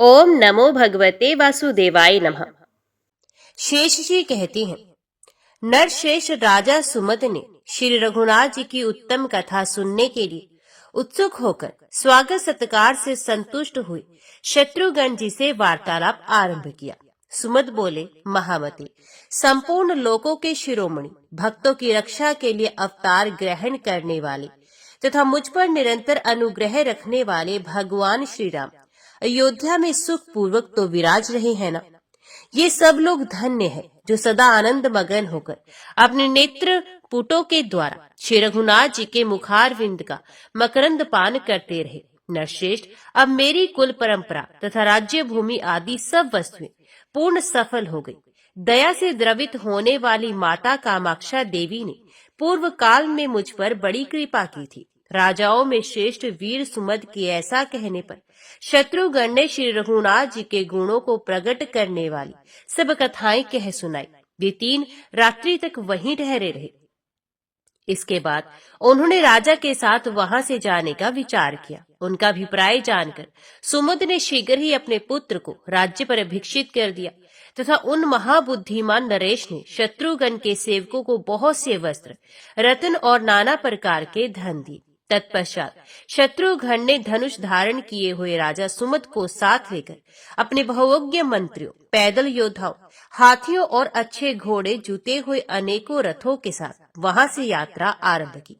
ओम नमो भगवते वासुदेवाय नमः। शेष जी कहते हैं, नरशेष राजा सुमद ने श्री रघुनाथ जी की उत्तम कथा सुनने के लिए उत्सुक होकर स्वागत सत्कार से संतुष्ट हुए शत्रुघ्न जी से वार्तालाप आरंभ किया। सुमद बोले, महामते, संपूर्ण लोकों के शिरोमणि, भक्तों की रक्षा के लिए अवतार ग्रहण करने वाले तथा मुझ पर निरंतर अनुग्रह रखने वाले भगवान श्री राम अयोध्या में सुख पूर्वक तो विराज रहे हैं ना। ये सब लोग धन्य है जो सदा आनंद मगन होकर अपने नेत्र पुटों के द्वारा श्री रघुनाथ जी के मुखारविंद का मकरंद पान करते रहे। नरश्रेष्ठ, अब मेरी कुल परंपरा तथा राज्य भूमि आदि सब वस्तुएं पूर्ण सफल हो गई। दया से द्रवित होने वाली माता कामाक्षा देवी ने पूर्व काल में मुझ पर बड़ी कृपा की थी। राजाओं में श्रेष्ठ वीर सुमद के ऐसा कहने पर शत्रुघ्न ने श्री रघुनाथ जी के गुणों को प्रकट करने वाली सब कथाएं कह सुनाई। वे 3 रात्रि तक वहीं ठहरे रहे। इसके बाद उन्होंने राजा के साथ वहां से जाने का विचार किया। उनका अभिप्राय जानकर सुमद ने शीघ्र ही अपने पुत्र को राज्य पर अभिषिक्त कर दिया तथा उन महाबुद्धिमान नरेश ने शत्रुघ्न के सेवकों को बहुत से वस्त्र, रत्न और नाना प्रकार के धन दिए। तत्पश्चात शत्रुघ्न ने धनुष धारण किए हुए राजा सुमद को साथ लेकर अपने बहुज्ञ मंत्रियों, पैदल योद्धाओं, हाथियों और अच्छे घोड़े जुते हुए अनेकों रथों के साथ वहां से यात्रा आरंभ की।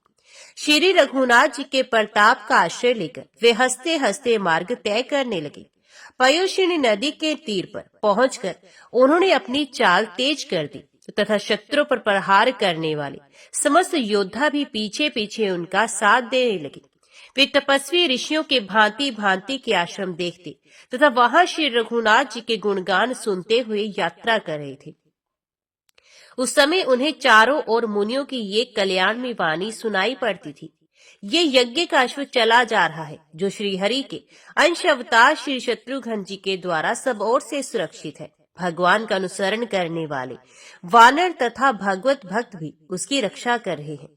श्री रघुनाथ जी के प्रताप का आश्रय लेकर वे हंसते हंसते मार्ग तय करने लगे। पयोशिनी नदी के तीर पर पहुंचकर उन्होंने अपनी चाल तेज कर दी तथा शत्रु पर प्रहार करने वाले समस्त योद्धा भी पीछे पीछे उनका साथ देने लगे। वे तपस्वी ऋषियों के भांति भांति के आश्रम देखते तथा वहां श्री रघुनाथ जी के गुणगान सुनते हुए यात्रा कर रहे थे। उस समय उन्हें चारों ओर मुनियों की ये कल्याण में वाणी सुनाई पड़ती थी। ये यज्ञ का अश्व चला जा रहा है जो श्री हरि के अंश अवतार श्री शत्रुघ्न जी के द्वारा सब ओर से सुरक्षित है। भगवान का अनुसरण करने वाले वानर तथा भगवत भक्त भी उसकी रक्षा कर रहे हैं।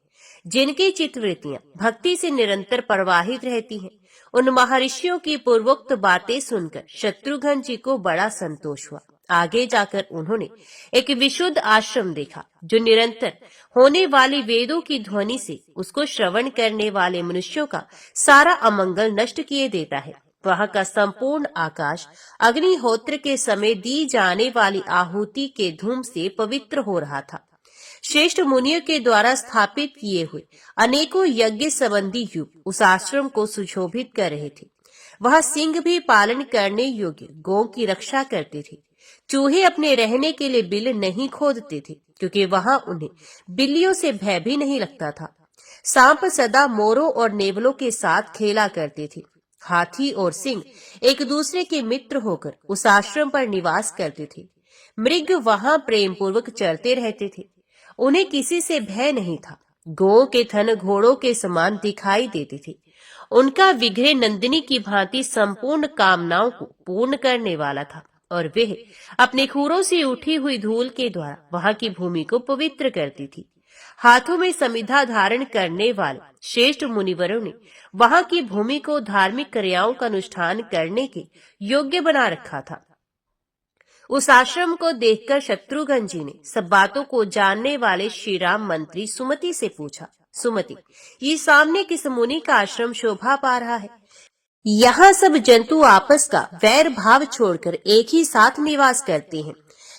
जिनकी चित्तवृत्तियां भक्ति से निरंतर प्रवाहित रहती हैं, उन महर्षियों की पूर्वोक्त बातें सुनकर शत्रुघ्न जी को बड़ा संतोष हुआ। आगे जाकर उन्होंने एक विशुद्ध आश्रम देखा जो निरंतर होने वाली वेदों की ध्वनि से उसको श्रवण करने वाले मनुष्यों का सारा अमंगल नष्ट किए देता है। वहां का संपूर्ण आकाश अग्निहोत्र के समय दी जाने वाली आहुति के धूम से पवित्र हो रहा था। श्रेष्ठ मुनियों के द्वारा स्थापित किए हुए अनेकों यज्ञ संबंधी युग उस आश्रम को सुशोभित कर रहे थे। वहां सिंह भी पालन करने योग्य गौ की रक्षा करते थे। चूहे अपने रहने के लिए बिल नहीं खोदते थे क्योंकि वहां उन्हें बिल्लियों से भय भी नहीं लगता था। सांप सदा मोरों और नेवलों के साथ खेला करते थे। हाथी और सिंह एक दूसरे के मित्र होकर उस आश्रम पर निवास करते थे। मृग वहां प्रेम पूर्वक चलते रहते थे। उन्हें किसी से भय नहीं था। गौ के थन घोड़ों के समान दिखाई देते थे। उनका विग्रह नंदिनी की भांति संपूर्ण कामनाओं को पूर्ण करने वाला था और वे अपने खुरों से उठी हुई धूल के द्वारा वहां की भूमि को पवित्र करती थी। हाथों में समिधा धारण करने वाले श्रेष्ठ मुनिवरों ने वहां की भूमि को धार्मिक क्रियाओं का अनुष्ठान करने के योग्य बना रखा था। उस आश्रम को देखकर शत्रुघ्न जी ने सब बातों को जानने वाले श्री राम मंत्री सुमति से पूछा, सुमति, ये सामने किस मुनि का आश्रम शोभा पा रहा है? यहाँ सब जंतु आपस का वैर भाव छोड़कर एक ही साथ निवास करते हैं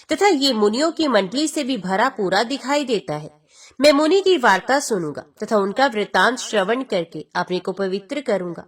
तथा ये मुनियों की मंडली से भी भरा पूरा दिखाई देता है। मैं मुनि की वार्ता सुनूंगा तथा उनका वृतांत श्रवण करके अपने को पवित्र करूंगा।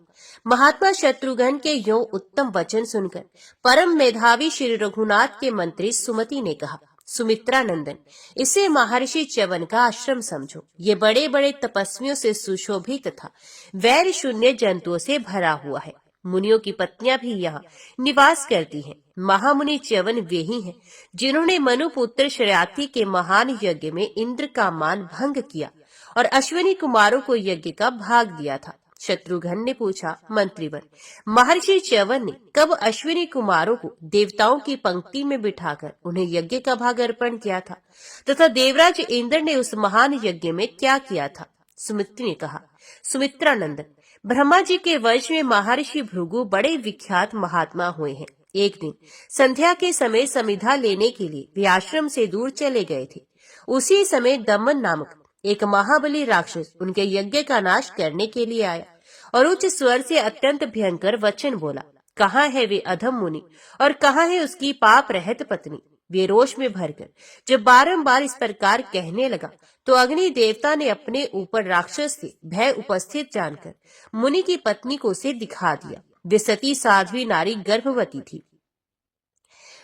महात्मा शत्रुघ्न के यो उत्तम वचन सुनकर परम मेधावी श्री रघुनाथ के मंत्री सुमति ने कहा, सुमित्रा नंदन, इसे महर्षि च्यवन का आश्रम समझो। ये बड़े बड़े तपस्वियों से सुशोभित तथा वैर शून्य जंतुओं से भरा हुआ है। मुनियों की पत्नियां भी यहाँ निवास करती हैं। महामुनि च्यवन वे ही हैं जिन्होंने मनुपुत्र श्रयाति के महान यज्ञ में इंद्र का मान भंग किया और अश्विनी कुमारों को यज्ञ का भाग दिया था। शत्रुघ्न ने पूछा, मंत्रीवर, महर्षि च्यवन ने कब अश्विनी कुमारों को देवताओं की पंक्ति में बिठाकर उन्हें यज्ञ का भाग अर्पण किया था तथा देवराज इंद्र ने उस महान यज्ञ में क्या किया था? सुमित्र ने कहा, सुमित्रा नंदन, ब्रह्मा जी के वंश में महर्षि भृगु बड़े विख्यात महात्मा हुए हैं। एक दिन संध्या के समय समिधा लेने के लिए वे आश्रम से दूर चले गए थे। उसी समय दमन नामक एक महाबली राक्षस उनके यज्ञ का नाश करने के लिए आया और उच्च स्वर से अत्यंत भयंकर वचन बोला। कहाँ है वे अधम मुनि और कहाँ है उसकी पाप रहित पत्नी? वे रोष में भरकर जब बारंबार इस प्रकार कहने लगा तो अग्नि देवता ने अपने ऊपर राक्षस से भय उपस्थित जानकर मुनि की पत्नी को उसे दिखा दिया। वे सती साध्वी नारी गर्भवती थी।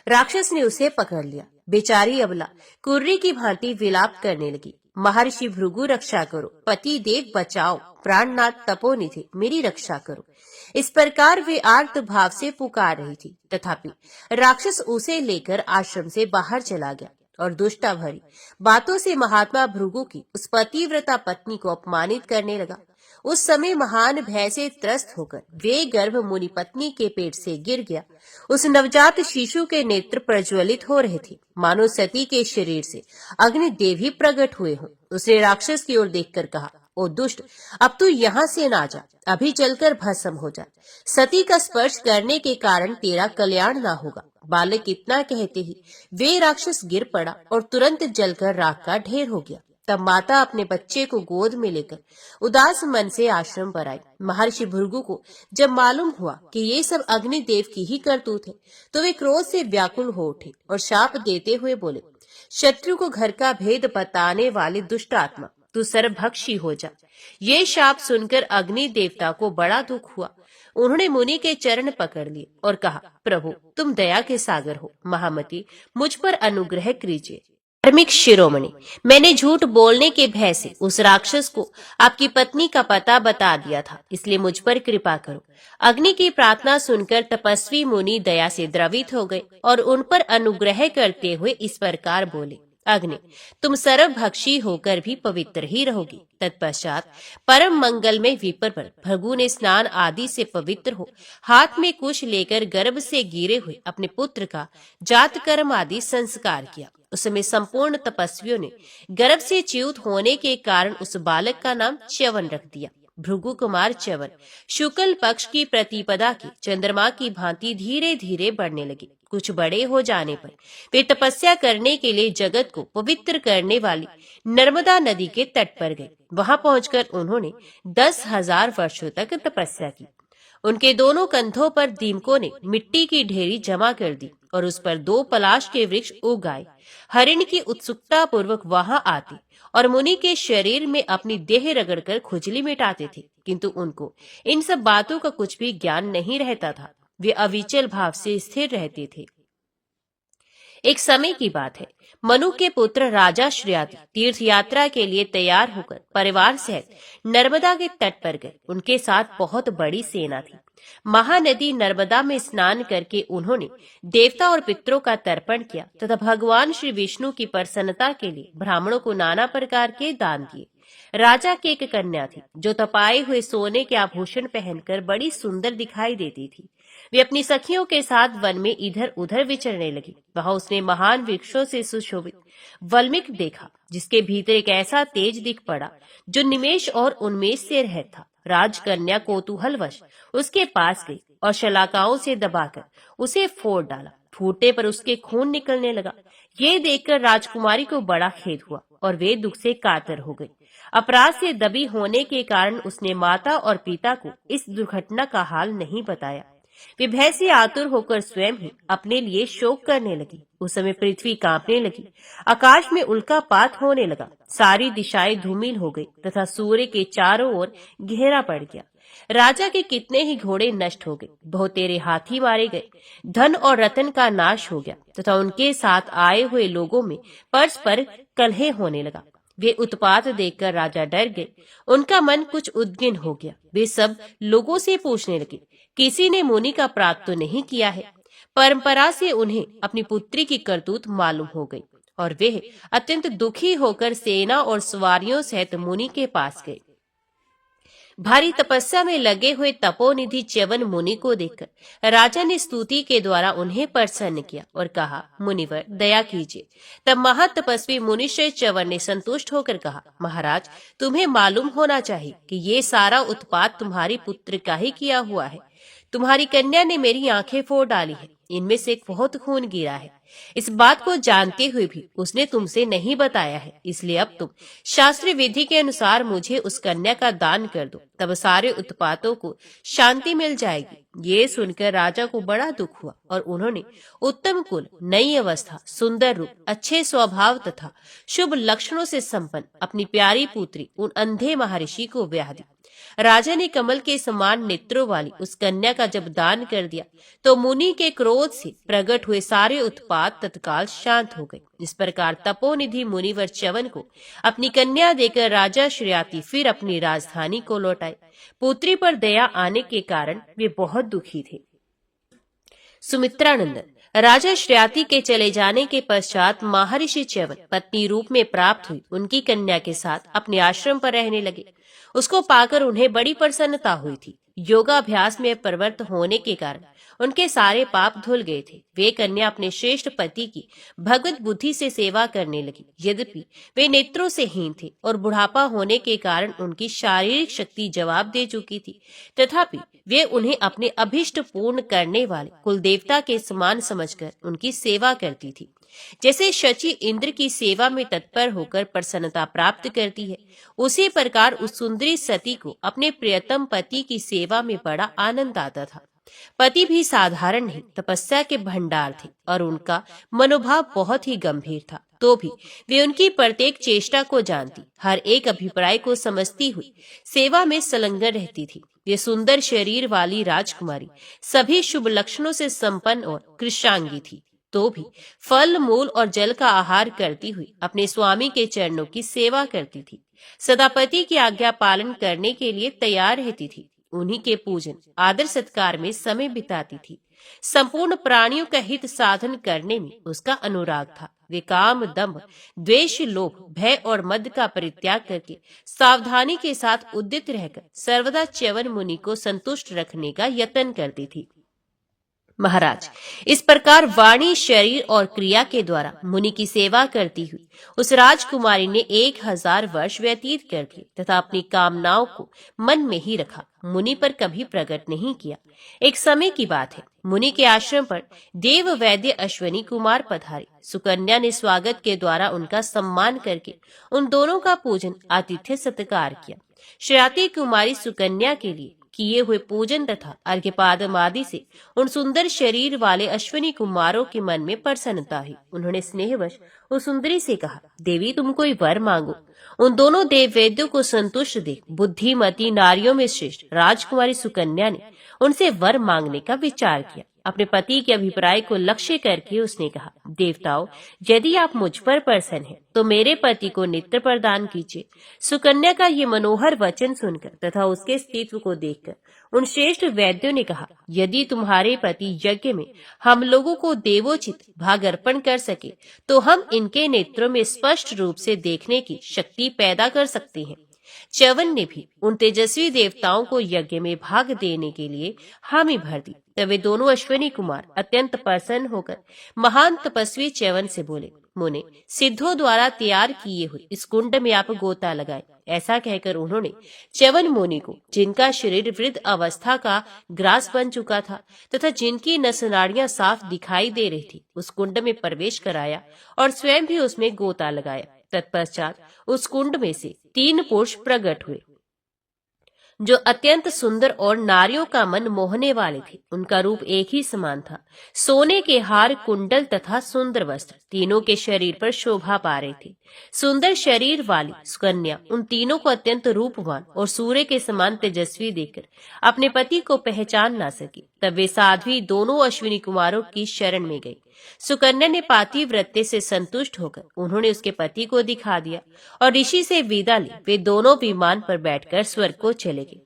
राक्षस ने उसे पकड़ लिया। बेचारी अबला कुर्री की भांति विलाप करने लगी। महर्षि भृगु रक्षा करो, पति देव बचाओ, प्राणनाथ तपोनिधि मेरी रक्षा करो। इस प्रकार वे आर्त भाव से पुकार रही थी। तथापि राक्षस उसे लेकर आश्रम से बाहर चला गया और दुष्टा भरी बातों से महात्मा भृगु की उस पतिव्रता पत्नी को अपमानित करने लगा। उस समय महान भय से त्रस्त होकर वे गर्भ मुनि पत्नी के पेट से गिर गया। उस नवजात शिशु के नेत्र प्रज्वलित हो रहे थे, मानो सती के शरीर से अग्निदेव ही प्रकट हुए हों। उसने राक्षस की ओर देखकर कहा, ओ दुष्ट, अब तू यहाँ से ना जा, अभी जलकर भस्म हो जा। सती का स्पर्श करने के कारण तेरा कल्याण ना होगा। बालक इतना कहते ही वे राक्षस गिर पड़ा और तुरंत जलकर राख का ढेर हो गया। तब माता अपने बच्चे को गोद में लेकर उदास मन से आश्रम पर आई। महर्षि भृगु को जब मालूम हुआ कि ये सब अग्निदेव की ही करतूत है तो वे क्रोध से व्याकुल हो उठे और शाप देते हुए बोले, शत्रु को घर का भेद बताने वाले दुष्ट आत्मा, तू सर्वभक्षी हो जा। ये शाप सुनकर अग्नि देवता को बड़ा दुख हुआ। उन्होंने मुनि के चरण पकड़ लिए और कहा, प्रभु तुम दया के सागर हो, महामती मुझ पर अनुग्रह कीजिए। धार्मिक शिरोमणि, मैंने झूठ बोलने के भय से उस राक्षस को आपकी पत्नी का पता बता दिया था, इसलिए मुझ पर कृपा करो। अग्नि की प्रार्थना सुनकर तपस्वी मुनि दया से द्रवित हो गए और उन पर अनुग्रह करते हुए इस प्रकार बोले, अग्नि तुम सर्वभक्षी होकर भी पवित्र ही रहोगी। तत्पश्चात परम मंगल में विपर पर भृगु ने स्नान आदि से पवित्र हो हाथ में कुश लेकर गर्भ से गिरे हुए अपने पुत्र का जात कर्म आदि संस्कार किया। उस समय संपूर्ण तपस्वियों ने गर्भ से च्युत होने के कारण उस बालक का नाम च्यवन रख दिया। भृगु कुमार च्यवन शुक्ल पक्ष की प्रतिपदा की चंद्रमा की भांति धीरे धीरे बढ़ने लगे। कुछ बड़े हो जाने पर वे तपस्या करने के लिए जगत को पवित्र करने वाली नर्मदा नदी के तट पर गए। वहां पहुंचकर उन्होंने 10,000 वर्षों तक तपस्या की। उनके दोनों कंधों पर दीमकों ने मिट्टी की ढेरी जमा कर दी और उस पर 2 पलाश के वृक्ष उग आए। हरिण की उत्सुकता पूर्वक वहां आते और मुनि के शरीर में अपनी देह रगड़कर खुजली मिटाते थे, किंतु उनको इन सब बातों का कुछ भी ज्ञान नहीं रहता था। वे अविचल भाव से स्थिर रहते थे। एक समय की बात है, मनु के पुत्र राजा श्रेयाति तीर्थ यात्रा के लिए तैयार होकर परिवार सहित नर्मदा के तट पर गए। उनके साथ बहुत बड़ी सेना थी। महानदी नर्मदा में स्नान करके उन्होंने देवता और पितरों का तर्पण किया तथा भगवान श्री विष्णु की प्रसन्नता के लिए ब्राह्मणों को नाना प्रकार के दान दिए। राजा की एक कन्या थी जो तपाए हुए सोने के आभूषण पहनकर बड़ी सुंदर दिखाई देती थी। वे अपनी सखियों के साथ वन में इधर उधर विचरने लगी। वहां उसने महान वृक्षों से सुशोभित वल्मीक देखा, जिसके भीतर एक ऐसा तेज दिख पड़ा जो निमेष और उन्मेष से रहित था। राजकन्या कौतूहलवश उसके पास गई और शलाकाओं से दबाकर उसे फोड़ डाला। फूटने पर उसके खून निकलने लगा। ये देखकर राजकुमारी को बड़ा खेद हुआ और वे दुख से कातर हो गई। अपराध से दबी होने के कारण उसने माता और पिता को इस दुर्घटना का हाल नहीं बताया। वे भय से आतुर होकर स्वयं ही अपने लिए शोक करने लगी। उस समय पृथ्वी कांपने लगी, आकाश में उल्कापात होने लगा, सारी दिशाएं धूमिल हो गई तथा सूर्य के चारों ओर घेरा पड़ गया। राजा के कितने ही घोड़े नष्ट हो गए, बहुतेरे हाथी मारे गए, धन और रतन का नाश हो गया तथा उनके साथ आए हुए लोगों में परस्पर कलह होने लगा। वे उत्पात देखकर राजा डर गए। उनका मन कुछ उद्विग्न हो गया। वे सब लोगों से पूछने लगे, किसी ने मुनि का प्राप्त तो नहीं किया है? परंपरा से उन्हें अपनी पुत्री की करतूत मालूम हो गई और वे अत्यंत दुखी होकर सेना और सवारियों सहित मुनि के पास गए। भारी तपस्या में लगे हुए तपोनिधि च्यवन मुनि को देखकर राजा ने स्तुति के द्वारा उन्हें प्रसन्न किया और कहा, मुनिवर दया कीजिए। तब महातपस्वी मुनिश्रेय च्यवन ने संतुष्ट होकर कहा, महाराज तुम्हें मालूम होना चाहिए कि ये सारा उत्पात तुम्हारी पुत्र का ही किया हुआ है। तुम्हारी कन्या ने मेरी आंखें फोड़ डाली है, इनमें से बहुत खून गिरा है। इस बात को जानते हुए भी उसने तुमसे नहीं बताया है, इसलिए अब तुम शास्त्रीय विधि के अनुसार मुझे उस कन्या का दान कर दो, तब सारे उत्पातों को शांति मिल जाएगी। ये सुनकर राजा को बड़ा दुख हुआ और उन्होंने उत्तम कुल, नई अवस्था, सुंदर रूप, अच्छे स्वभाव तथा शुभ लक्षणों से संपन्न अपनी प्यारी पुत्री उन अंधे महर्षि को ब्याह दी। राजा ने कमल के समान नेत्रों वाली उस कन्या का जब दान कर दिया तो मुनि के क्रोध से प्रकट हुए सारे उत्पात तत्काल शांत हो गए। इस प्रकार तपोनिधि मुनिवर च्यवन को अपनी कन्या देकर राजा श्रेयाति फिर अपनी राजधानी को लौटाए। पुत्री पर दया आने के कारण वे बहुत दुखी थे। सुमित्रानंदन, राजा श्रेयाति के चले जाने के पश्चात महर्षि च्यवन पत्नी रूप में प्राप्त हुई उनकी कन्या के साथ अपने आश्रम पर रहने लगे। उसको पाकर उन्हें बड़ी प्रसन्नता हुई थी। योगाभ्यास में प्रवृत्त होने के कारण उनके सारे पाप धुल गए थे। वे कन्या अपने श्रेष्ठ पति की भगवत बुद्धि से सेवा करने लगी। यद्यपि वे नेत्रों से हीन थे और बुढ़ापा होने के कारण उनकी शारीरिक शक्ति जवाब दे चुकी थी, तथापि वे उन्हें अपने अभिष्ट पूर्ण करने वाले कुल देवता के समान समझकर उनकी सेवा करती थी। जैसे शची इंद्र की सेवा में तत्पर होकर प्रसन्नता प्राप्त करती है, उसी प्रकार उस सुंदरी सती को अपने प्रियतम पति की सेवा में बड़ा आनंद आता था। पति भी साधारण नहीं, तपस्या के भंडार थे और उनका मनोभाव बहुत ही गंभीर था। तो भी वे उनकी प्रत्येक चेष्टा को जानती, हर एक अभिप्राय को समझती हुई सेवा में संलग्न रहती थी। ये सुंदर शरीर वाली राजकुमारी सभी शुभ लक्षणों से संपन्न और कृशांगी थी, तो भी फल, मूल और जल का आहार करती हुई अपने स्वामी के चरणों की सेवा करती थी। सदा पति की आज्ञा पालन करने के लिए तैयार रहती थी। उन्हीं के पूजन, आदर सत्कार में समय बिताती थी। संपूर्ण प्राणियों का हित साधन करने में उसका अनुराग था। वे काम, दंभ, द्वेष, लोभ, भय और मद का परित्याग करके सावधानी के साथ उद्यत रहकर सर्वदा च्यवन मुनि को संतुष्ट रखने का यत्न करती थी। महाराज, इस प्रकार वाणी, शरीर और क्रिया के द्वारा मुनि की सेवा करती हुई उस राजकुमारी ने 1000 वर्ष व्यतीत कर दिए तथा अपनी कामनाओं को मन में ही रखा, मुनि पर कभी प्रकट नहीं किया। एक समय की बात है, मुनि के आश्रम पर देव वैद्य अश्वनी कुमार पधारे। सुकन्या ने स्वागत के द्वारा उनका सम्मान करके उन दोनों का पूजन, आतिथ्य सत्कार किया। श्रेयाति कुमारी सुकन्या के लिए किए हुए पूजन तथा अर्घ्यपादम आदि से उन सुंदर शरीर वाले अश्विनी कुमारों के मन में प्रसन्नता हुई। उन्होंने स्नेहवश उस सुंदरी से कहा, देवी तुम कोई वर मांगो। उन दोनों देव वैद्यों को संतुष्ट देख बुद्धिमती नारियों में श्रेष्ठ राजकुमारी सुकन्या ने उनसे वर मांगने का विचार किया। अपने पति के अभिप्राय को लक्ष्य करके उसने कहा, देवताओं, यदि आप मुझ पर प्रसन्न हैं तो मेरे पति को नेत्र प्रदान कीजिए। सुकन्या का ये मनोहर वचन सुनकर तथा उसके अस्तित्व को देखकर उन श्रेष्ठ वैद्यों ने कहा, यदि तुम्हारे पति यज्ञ में हम लोगों को देवोचित भाग अर्पण कर सके तो हम इनके नेत्रों में स्पष्ट रूप से देखने की शक्ति पैदा कर सकते हैं। च्यवन ने भी उन तेजस्वी देवताओं को यज्ञ में भाग देने के लिए हामी भर दी। तब वे दोनों अश्विनी कुमार अत्यंत प्रसन्न होकर महान तपस्वी च्यवन से बोले, मुने, सिद्धों द्वारा तैयार किए हुए इस कुंड में आप गोता लगाए। ऐसा कहकर उन्होंने च्यवन मुनि को, जिनका शरीर वृद्ध अवस्था का ग्रास बन चुका था तथा जिनकी नसनाड़ियां साफ दिखाई दे रही थी, उस कुंड में प्रवेश कराया और स्वयं भी उसमें गोता लगाया। तत्पश्चात उस कुंड में से 3 पुरुष प्रकट हुए जो अत्यंत सुंदर और नारियों का मन मोहने वाले थे। उनका रूप एक ही समान था। सोने के हार, कुंडल तथा सुंदर वस्त्र तीनों के शरीर पर शोभा पा रहे थे। सुंदर शरीर वाली सुकन्या उन तीनों को अत्यंत रूपवान और सूर्य के समान तेजस्वी देखकर अपने पति को पहचान ना सकी। तब वे साध्वी दोनों अश्विनी कुमारों की शरण में गई। सुकन्या ने पातिव्रत्य से संतुष्ट होकर उन्होंने उसके पति को दिखा दिया और ऋषि से विदा ली। वे दोनों विमान पर बैठकर स्वर्ग को चले गए।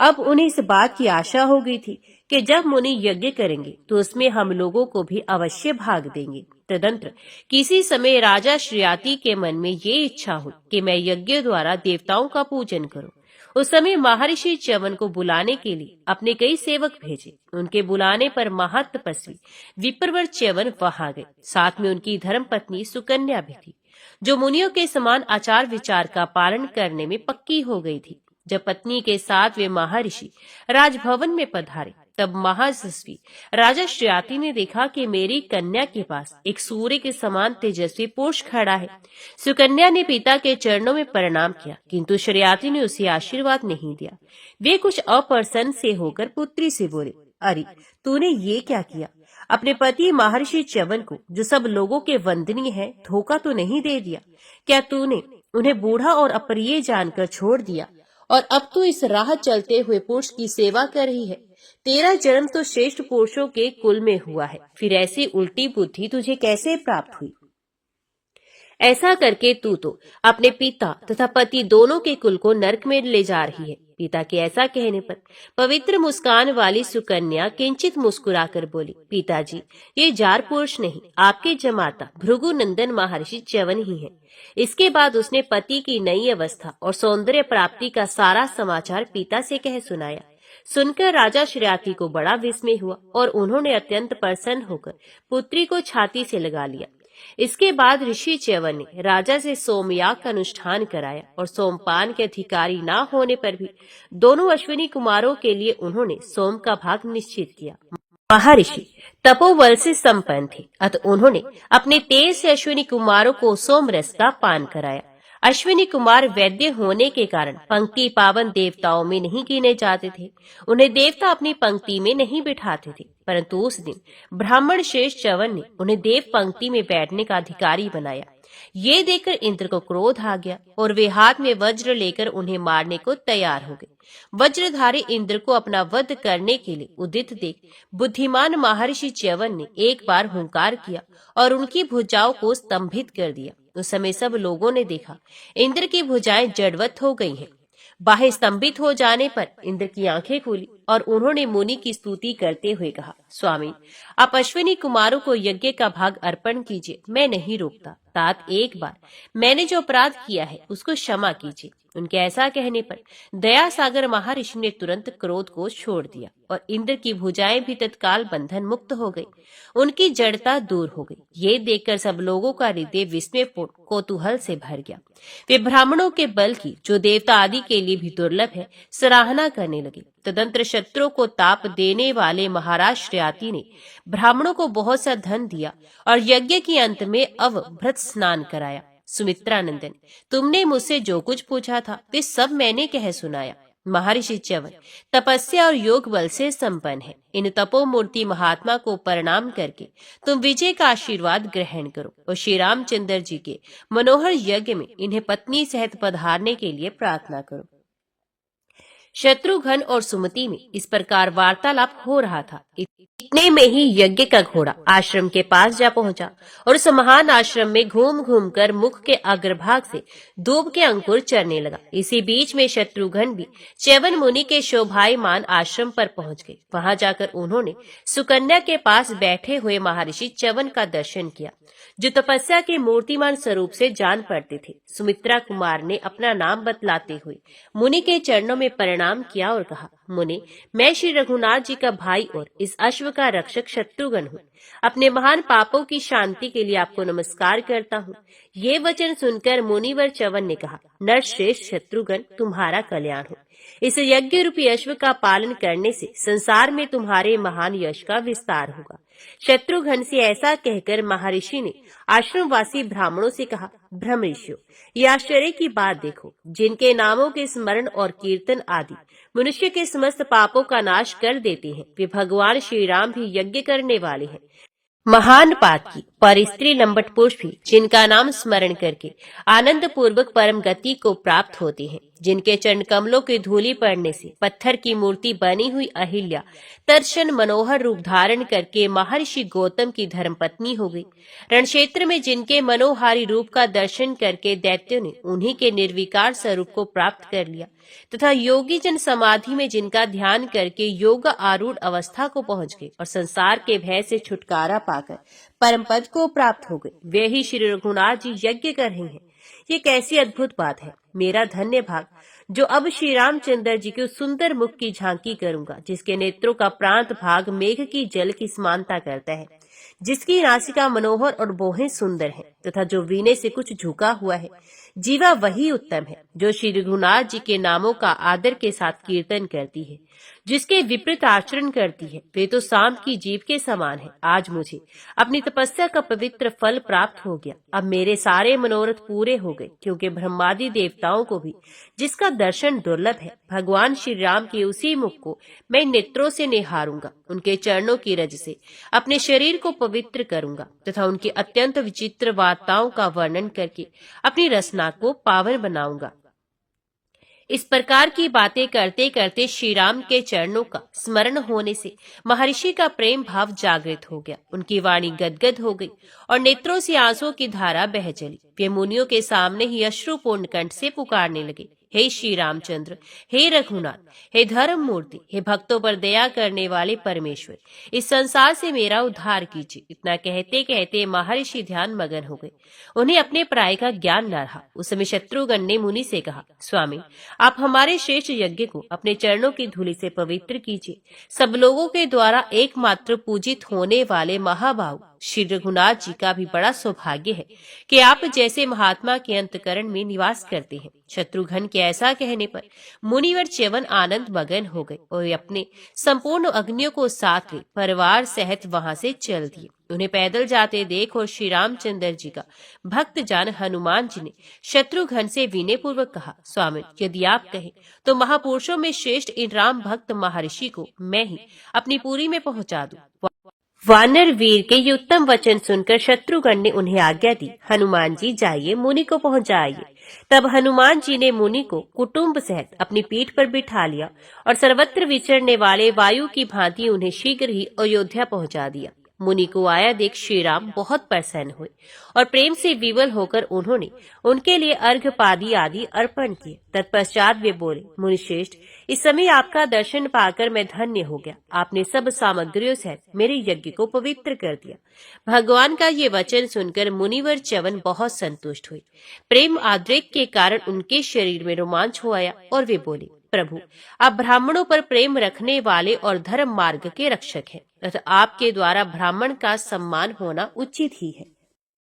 अब उन्हें इस बात की आशा हो गई थी कि जब मुनि यज्ञ करेंगे तो उसमें हम लोगों को भी अवश्य भाग देंगे। तदंतर किसी समय राजा श्रेयाति के मन में ये इच्छा हुई कि मैं यज्ञ द्वारा देवताओं का पूजन करूं। उस समय महर्षि च्यवन को बुलाने के लिए अपने कई सेवक भेजे। उनके बुलाने पर महातपस्वी विप्रवर च्यवन वहां गए। साथ में उनकी धर्म पत्नी सुकन्या भी थी, जो मुनियों के समान आचार विचार का पालन करने में पक्की हो गई थी। जब पत्नी के साथ वे महर्षि राजभवन में पधारे तब महायशस्वी राजा श्रेयाति ने देखा कि मेरी कन्या के पास एक सूर्य के समान तेजस्वी पुरुष खड़ा है। सुकन्या ने पिता के चरणों में प्रणाम किया, किंतु श्रेयाति ने उसे आशीर्वाद नहीं दिया। वे कुछ अप्रसन्न से होकर पुत्री से बोले, अरे तूने ये क्या किया? अपने पति महर्षि च्यवन को, जो सब लोगों के वंदनीय है, धोखा तो नहीं दे दिया? क्या तूने उन्हें बूढ़ा और अप्रिय जानकर छोड़ दिया और अब तू इस राह चलते हुए पुरुष की सेवा कर रही है? तेरा जन्म तो श्रेष्ठ पुरुषों के कुल में हुआ है, फिर ऐसी उल्टी बुद्धि तुझे कैसे प्राप्त हुई? ऐसा करके तू तो अपने पिता तथा पति दोनों के कुल को नरक में ले जा रही है। पिता के ऐसा कहने पर पवित्र मुस्कान वाली सुकन्या किंचित मुस्कुराकर बोली, पिताजी, ये जार पुरुष नहीं, आपके जमाता भृगु नंदन महर्षि च्यवन ही है। इसके बाद उसने पति की नई अवस्था और सौंदर्य प्राप्ति का सारा समाचार पिता से कह सुनाया। सुनकर राजा श्रेयाति को बड़ा विस्मय हुआ और उन्होंने अत्यंत प्रसन्न होकर पुत्री को छाती से लगा लिया। इसके बाद ऋषि च्यवन ने राजा से सोमयाग का अनुष्ठान कराया और सोमपान के अधिकारी न होने पर भी दोनों अश्विनी कुमारों के लिए उन्होंने सोम का भाग निश्चित किया। महर्षि तपोबल से संपन्न थे, अतः उन्होंने अपने तेज से अश्विनी कुमारों को सोम रस का पान कराया। अश्विनी कुमार वैद्य होने के कारण पंक्ति पावन देवताओं में नहीं गिने जाते थे। उन्हें देवता अपनी पंक्ति में नहीं बिठाते थे, परंतु उस दिन ब्राह्मण श्रेष्ठ च्यवन ने उन्हें देव पंक्ति में बैठने का अधिकारी बनाया। ये देखकर इंद्र को क्रोध आ गया और वे हाथ में वज्र लेकर उन्हें मारने को तैयार हो गए। वज्रधारी इंद्र को अपना वध करने के लिए उदित देख बुद्धिमान महर्षि च्यवन ने एक बार हुंकार किया और उनकी भुजाओं को स्तंभित कर दिया। उस समय सब लोगों ने देखा इंद्र की भुजाएं जड़वत हो गई हैं। बाहें स्तंभित हो जाने पर इंद्र की आंखें खुली और उन्होंने मुनि की स्तुति करते हुए कहा, स्वामी, आप अश्विनी कुमारों को यज्ञ का भाग अर्पण कीजिए, मैं नहीं रोकता। तात एक बार मैंने जो अपराध किया है उसको क्षमा कीजिए। उनके ऐसा कहने पर दया सागर महर्षि ने तुरंत क्रोध को छोड़ दिया और इंद्र की भुजाएं भी तत्काल बंधन मुक्त हो गई, उनकी जड़ता दूर हो गई। ये देखकर सब लोगों का हृदय विस्मयपूर्ण कौतूहल से भर गया। वे ब्राह्मणों के बल की, जो देवता आदि के लिए भी दुर्लभ है, सराहना करने लगे। तदंतर शत्रुओं को ताप देने वाले महाराज श्रेयाति ने ब्राह्मणों को बहुत सा धन दिया और यज्ञ के अंत में अवभृत स्नान कराया। सुमित्रा नंदन, तुमने मुझसे जो कुछ पूछा था वे सब मैंने कह सुनाया। महर्षि च्यवन तपस्या और योग बल से संपन्न है। इन तपोमूर्ति महात्मा को प्रणाम करके तुम विजय का आशीर्वाद ग्रहण करो और श्री रामचंद्र जी के मनोहर यज्ञ में इन्हें पत्नी सहित पधारने के लिए प्रार्थना करो। शत्रुघ्न और सुमति में इस प्रकार वार्तालाप हो रहा था। इतने में ही यज्ञ का घोड़ा आश्रम के पास जा पहुंचा और उस महान आश्रम में घूम घूम कर मुख के अग्रभाग से दूब के अंकुर चरने लगा। इसी बीच में शत्रुघ्न भी च्यवन मुनि के शोभायमान आश्रम पर पहुंच गए। वहां जाकर उन्होंने सुकन्या के पास बैठे हुए महर्षि च्यवन का दर्शन किया, जो तपस्या के मूर्तिमान स्वरूप से जान पड़ते थे। सुमित्रा कुमार ने अपना नाम बतलाते हुए मुनि के चरणों में प्रणाम किया और कहा, मुनि, मैं श्री रघुनाथ जी का भाई और इस अश्व का रक्षक शत्रुघ्न हूँ। अपने महान पापों की शांति के लिए आपको नमस्कार करता हूँ। ये वचन सुनकर मुनिवर च्यवन ने कहा, नरश्रेष्ठ शत्रुघ्न, तुम्हारा कल्याण हो। इस यज्ञ रूपी अश्व का पालन करने से संसार में तुम्हारे महान यश का विस्तार होगा। शत्रुघ्न से ऐसा कहकर महर्षि ने आश्रमवासी ब्राह्मणों से कहा, ब्रह्मर्षियों, ये आश्चर्य की बात देखो, जिनके नामों के स्मरण और कीर्तन आदि मनुष्य के समस्त पापों का नाश कर देते हैं, वे भगवान श्री राम भी यज्ञ करने वाले हैं। महान पातकी पर स्त्री लंबट पुरुष भी, जिनका नाम स्मरण करके आनंद पूर्वक परम गति को प्राप्त होते हैं, जिनके चरण कमलों की धूलि पड़ने से पत्थर की मूर्ति बनी हुई अहिल्या दर्शन मनोहर रूप धारण करके महर्षि गौतम की धर्मपत्नी हो गई। रणक्षेत्र में जिनके मनोहारी रूप का दर्शन करके दैत्यों ने उन्हीं के निर्विकार स्वरूप को प्राप्त कर लिया, तथा योगी जन समाधि में जिनका ध्यान करके योग आरूढ़ अवस्था को पहुंच गए और संसार के भय से छुटकारा पाकर परम पद को प्राप्त हो गए, वे ही श्री रघुनाथ जी यज्ञ कर रहे हैं। ये कैसी अद्भुत बात है। मेरा धन्य भाग जो अब श्री रामचंद्र जी के सुंदर मुख की झांकी करूंगा, जिसके नेत्रों का प्रांत भाग मेघ की जल की समानता करता है। जिसकी नासिका मनोहर और भौहें सुंदर हैं तथा जो वीणे से कुछ झुका हुआ है, जीवा वही उत्तम है जो श्री रघुनाथ जी के नामों का आदर के साथ कीर्तन करती है। जिसके विपरीत आचरण करती है वे तो सांप की जीभ के समान है। आज मुझे अपनी तपस्या का पवित्र फल प्राप्त हो गया। अब मेरे सारे मनोरथ पूरे हो गए, क्योंकि ब्रह्मादि देवताओं को भी जिसका दर्शन दुर्लभ है, भगवान श्री राम के उसी मुख को मैं नेत्रों से निहारूंगा। उनके चरणों की रज से अपने शरीर को पवित्र करूंगा तथा उनकी अत्यंत विचित्र वार्ताओं का वर्णन करके अपनी रसना को पावन बनाऊंगा। इस प्रकार की बातें करते करते श्री राम के चरणों का स्मरण होने से महर्षि का प्रेम भाव जागृत हो गया। उनकी वाणी गदगद हो गई और नेत्रों से आंसुओं की धारा बह चली। वे मुनियों के सामने ही अश्रुपूर्ण कंठ से पुकारने लगे, हे श्री रामचंद्र, हे रघुनाथ, हे धर्म मूर्ति, हे भक्तों पर दया करने वाले परमेश्वर, इस संसार से मेरा उद्धार कीजिए। इतना कहते कहते महर्षि ध्यान मगन हो गए। उन्हें अपने प्राय का ज्ञान न रहा। उस समय शत्रुघ्न ने मुनि से कहा, स्वामी, आप हमारे श्रेष्ठ यज्ञ को अपने चरणों की धूलि से पवित्र कीजिए। सब लोगों के द्वारा एकमात्र पूजित होने वाले महाभाव श्री रघुनाथ जी का भी बड़ा सौभाग्य है कि आप जैसे महात्मा के अंतकरण में निवास करते हैं। शत्रुघ्न के ऐसा कहने पर मुनिवर च्यवन आनंद मगन हो गए और वे अपने संपूर्ण अग्नियों को साथ ले परिवार सहित वहां से चल दिए। उन्हें पैदल जाते देख और श्री रामचंद्र जी का भक्त जान हनुमान जी ने शत्रुघ्न से विनय पूर्वक कहा, स्वामी, यदि आप कहें तो महापुरुषों में श्रेष्ठ इन राम भक्त महर्षि को मैं ही अपनी पुरी में पहुंचा दूं। वानर वीर के ये उत्तम वचन सुनकर शत्रुघ्न ने उन्हें आज्ञा दी, हनुमान जी जाइए, मुनि को पहुंचाइए। तब हनुमान जी ने मुनि को कुटुंब सहित अपनी पीठ पर बिठा लिया और सर्वत्र विचरने वाले वायु की भांति उन्हें शीघ्र ही अयोध्या पहुंचा दिया। मुनि को आया देख श्री राम बहुत प्रसन्न हुए और प्रेम से विवल होकर उन्होंने उनके लिए अर्घ्यपादि आदि अर्पण किए। तत्पश्चात वे बोले, मुनिश्रेष्ठ, इस समय आपका दर्शन पाकर मैं धन्य हो गया। आपने सब सामग्रियों सहित मेरे यज्ञ को पवित्र कर दिया। भगवान का ये वचन सुनकर मुनिवर च्यवन बहुत संतुष्ट हुए। प्रेम आद्रेक के कारण उनके शरीर में रोमांच हो आया और वे बोले, प्रभु, आप ब्राह्मणों पर प्रेम रखने वाले और धर्म मार्ग के रक्षक हैं तथा आपके द्वारा ब्राह्मण का सम्मान होना उचित ही है।